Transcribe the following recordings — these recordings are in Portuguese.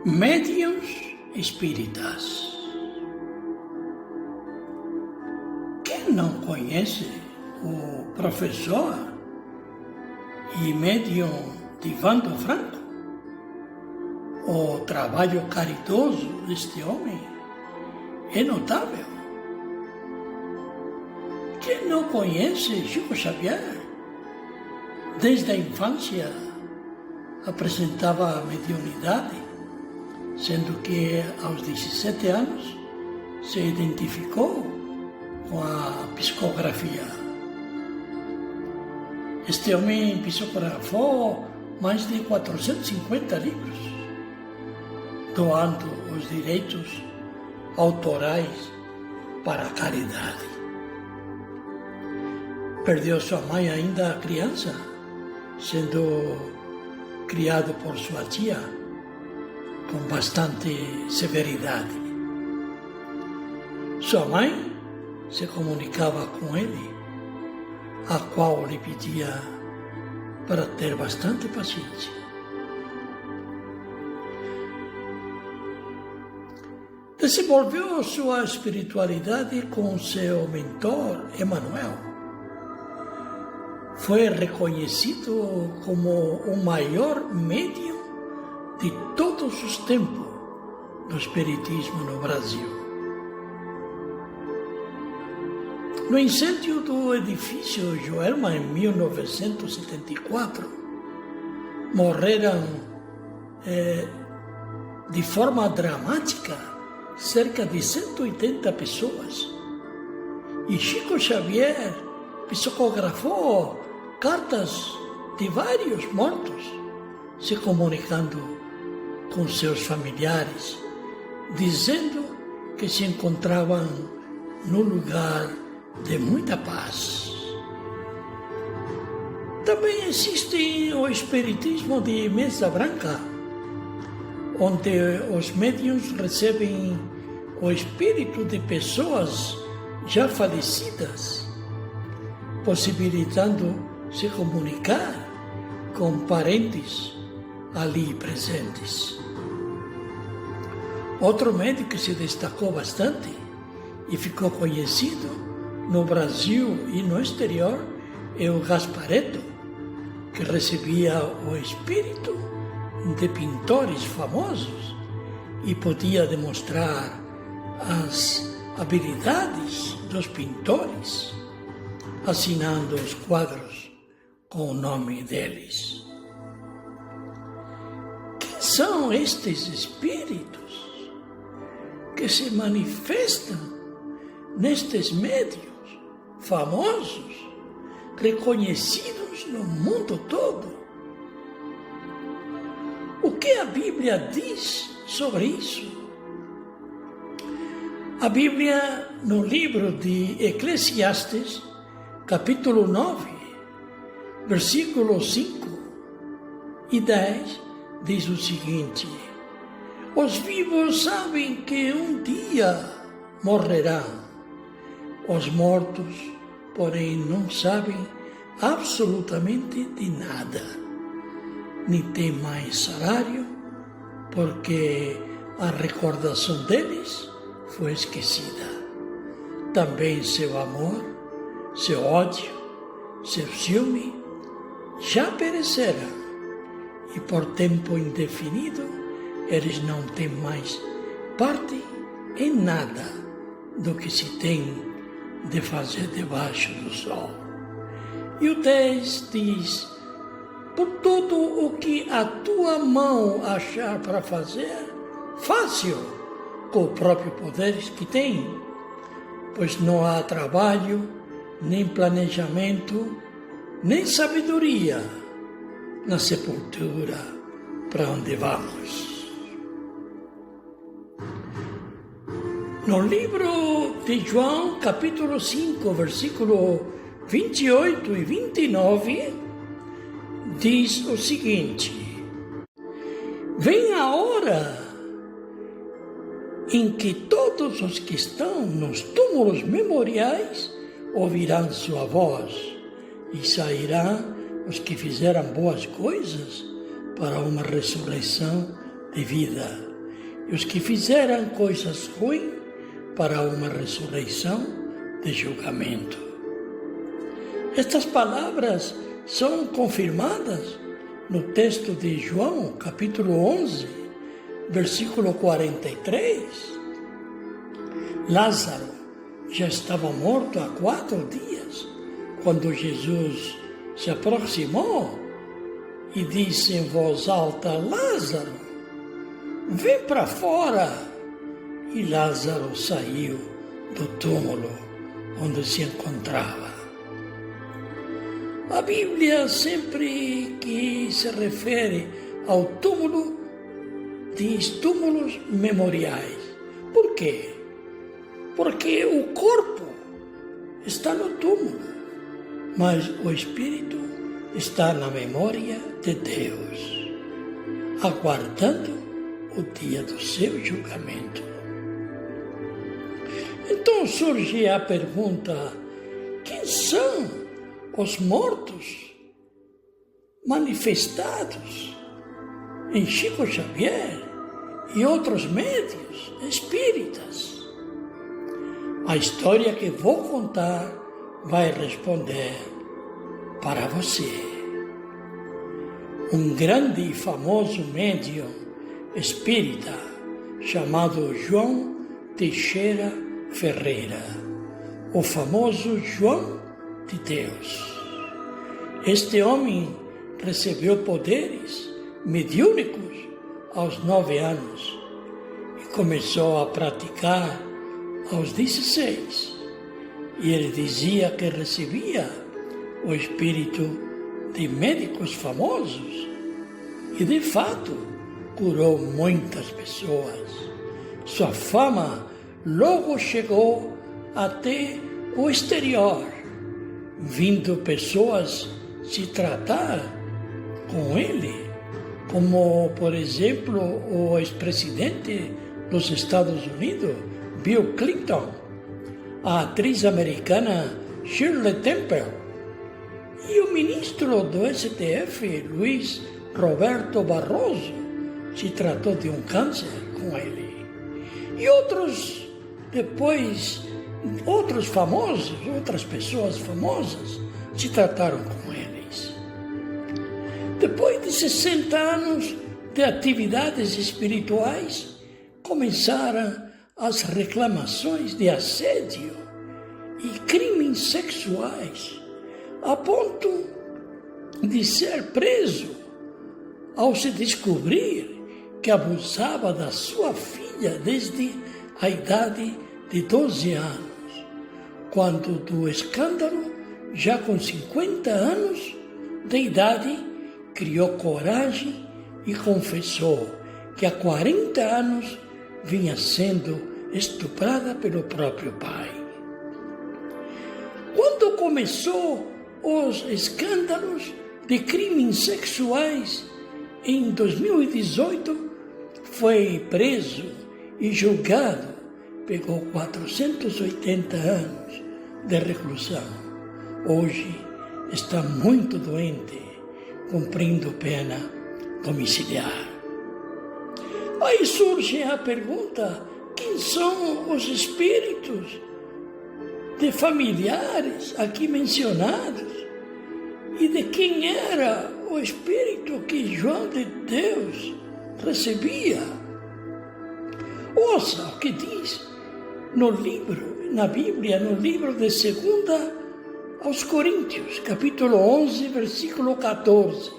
Médiuns espíritas. Quem não conhece o professor e médium Divaldo Franco? O trabalho caridoso deste homem é notável. Quem não conhece Chico Xavier? Desde a infância apresentava a mediunidade, sendo que aos 17 anos se identificou com a psicografia. Este homem psicografou mais de 450 livros, doando os direitos autorais para a caridade. Perdeu sua mãe ainda criança, sendo criado por sua tia com bastante severidade. Sua mãe se comunicava com ele, a qual lhe pedia para ter bastante paciência. Desenvolveu sua espiritualidade com seu mentor, Emmanuel. Foi reconhecido como o maior médium de todos os tempos do espiritismo no Brasil. No incêndio do edifício Joelma em 1974, morreram de forma dramática cerca de 180 pessoas. E Chico Xavier psicografou cartas de vários mortos, se comunicando com seus familiares, dizendo que se encontravam num lugar de muita paz. Também existe o espiritismo de mesa branca, onde os médiuns recebem o espírito de pessoas já falecidas, possibilitando se comunicar com parentes ali presentes. Outro médium que se destacou bastante e ficou conhecido no Brasil e no exterior é o Gasparetto, que recebia o espírito de pintores famosos e podia demonstrar as habilidades dos pintores, assinando os quadros com o nome deles. Quem são estes espíritos que se manifestam nestes médiuns famosos, reconhecidos no mundo todo? O que a Bíblia diz sobre isso? A Bíblia, no livro de Eclesiastes, capítulo 9, versículos 5 e 10, diz o seguinte: os vivos sabem que um dia morrerão, os mortos, porém, não sabem absolutamente de nada, nem têm mais salário, porque a recordação deles foi esquecida. Também seu amor, seu ódio, seu ciúme já pereceram, e por tempo indefinido eles não têm mais parte em nada do que se tem de fazer debaixo do sol. E o 10 diz: por tudo o que a tua mão achar para fazer, fácil, com o próprio poder que tem, pois não há trabalho, nem planejamento, nem sabedoria na sepultura para onde vamos. No livro de João, capítulo 5, versículo 28 e 29, diz o seguinte: vem a hora em que todos os que estão nos túmulos memoriais ouvirão sua voz, e sairão os que fizeram boas coisas para uma ressurreição de vida, e os que fizeram coisas ruins para uma ressurreição de julgamento. Estas palavras são confirmadas no texto de João, capítulo 11, versículo 43. Lázaro já estava morto há 4 dias, quando Jesus se aproximou e disse em voz alta: Lázaro, vem para fora. E Lázaro saiu do túmulo onde se encontrava. A Bíblia, sempre que se refere ao túmulo, diz túmulos memoriais. Por quê? Porque o corpo está no túmulo, mas o espírito está na memória de Deus, aguardando o dia do seu julgamento. Então surge a pergunta: quem são os mortos manifestados em Chico Xavier e outros médiuns espíritas? A história que vou contar vai responder para você. Um grande e famoso médium espírita chamado João Teixeira Ferreira, o famoso João de Deus. Este homem recebeu poderes mediúnicos aos 9 anos e começou a praticar aos 16. E ele dizia que recebia o espírito de médicos famosos e, de fato, curou muitas pessoas. Sua fama logo chegou até o exterior, vindo pessoas se tratar com ele, como, por exemplo, o ex-presidente dos Estados Unidos, Bill Clinton, a atriz americana Shirley Temple e o ministro do STF, Luiz Roberto Barroso, se tratou de um câncer com ele. E outros famosos, outras pessoas famosas se trataram com eles. Depois de 60 anos de atividades espirituais, começaram as reclamações de assédio e crimes sexuais, a ponto de ser preso ao se descobrir que abusava da sua filha desde a idade de 12 anos, quando do escândalo, já com 50 anos de idade, criou coragem e confessou que há 40 anos vinha sendo estuprada pelo próprio pai. Quando começou os escândalos de crimes sexuais, em 2018, foi preso e julgado, pegou 480 anos de reclusão. Hoje está muito doente, cumprindo pena domiciliar. Aí surge a pergunta: quem são os espíritos de familiares aqui mencionados? E de quem era o espírito que João de Deus recebia? Ouça o que diz no livro, na Bíblia, no livro de 2 aos Coríntios, capítulo 11, versículo 14.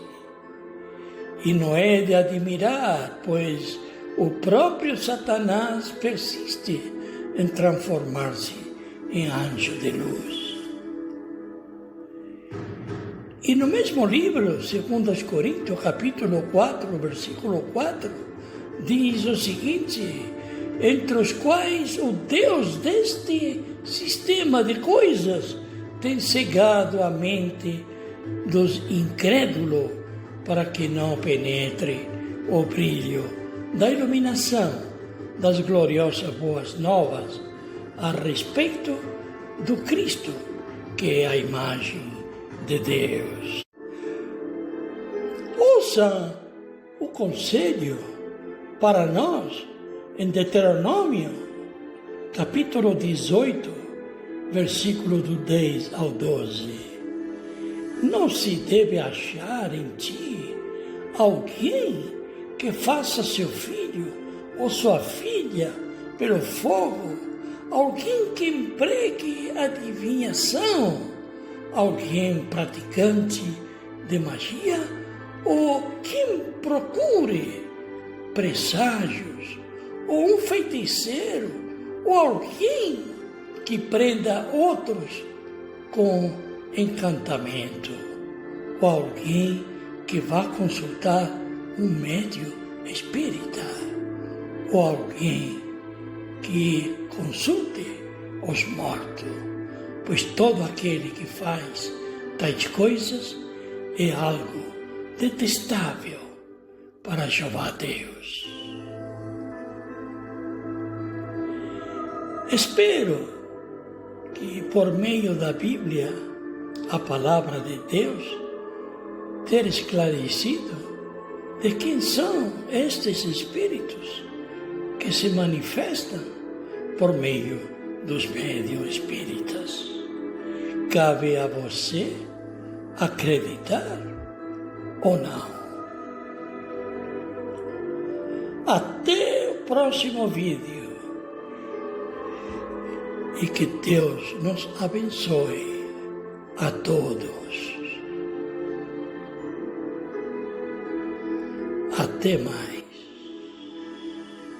E não é de admirar, pois o próprio Satanás persiste em transformar-se em anjo de luz. E no mesmo livro, 2 Coríntios, capítulo 4, versículo 4, diz o seguinte: entre os quais o Deus deste sistema de coisas tem cegado a mente dos incrédulos para que não penetre o brilho da iluminação das gloriosas boas novas a respeito do Cristo, que é a imagem de Deus. Ouça o conselho para nós em Deuteronômio, capítulo 18, versículo do 10 ao 12. Não se deve achar em ti alguém que faça seu filho ou sua filha pelo fogo, alguém que empregue adivinhação, alguém praticante de magia, ou quem procure presságios, ou um feiticeiro, ou alguém que prenda outros com encantamento, ou alguém que vá consultar um médium espírita, ou alguém que consulte os mortos, pois todo aquele que faz tais coisas é algo detestável para Jeová Deus. Espero que por meio da Bíblia, a palavra de Deus, ter esclarecido de quem são estes espíritos que se manifestam por meio dos médiuns espíritas. Cabe a você acreditar ou não. Até o próximo vídeo. E que Deus nos abençoe a todos. Até mais.